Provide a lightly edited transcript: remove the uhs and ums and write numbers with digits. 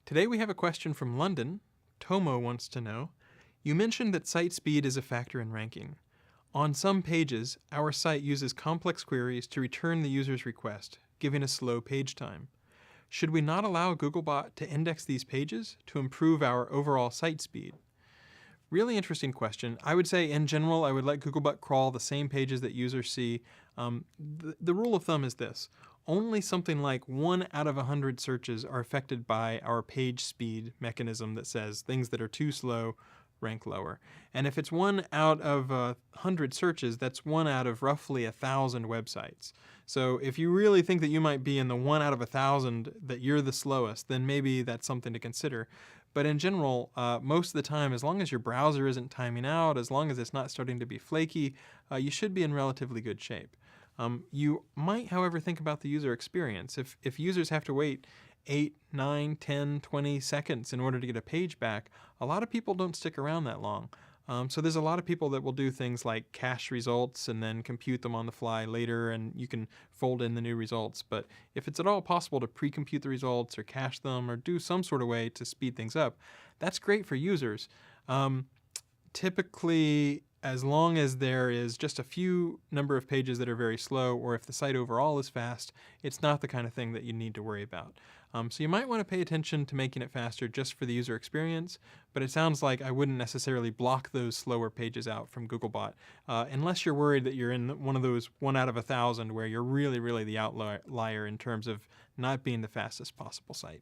Today we have a question from London. Tomo wants to know, you mentioned that site speed is a factor in ranking. On some pages, our site uses complex queries to return the user's request, giving a slow page time. Should we not allow Googlebot to index these pages to improve our overall site speed? Really interesting question. I would say in general, I would let Googlebot crawl the same pages that users see. The rule of thumb is this. Only something like 1 out of 100 searches are affected by our page speed mechanism that says things that are too slow rank lower. And if it's 1 out of 100 searches, that's 1 out of roughly 1,000 websites. So if you really think that you might be in the 1 out of 1,000 that you're the slowest, then maybe that's something to consider. But in general, most of the time, as long as your browser isn't timing out, as long as it's not starting to be flaky, you should be in relatively good shape. You might, however, think about the user experience. If users have to wait 8, 9, 10, 20 seconds in order to get a page back, a lot of people don't stick around that long. So there's a lot of people that will do things like cache results and then compute them on the fly later, and you can fold in the new results. But if it's at all possible to pre-compute the results or cache them or do some sort of way to speed things up, that's great for users. Typically, as long as there is just a few number of pages that are very slow, or if the site overall is fast, it's not the kind of thing that you need to worry about. So you might want to pay attention to making it faster just for the user experience, but it sounds like I wouldn't necessarily block those slower pages out from Googlebot, unless you're worried that you're in one of those 1 out of 1,000 where you're really the outlier in terms of not being the fastest possible site.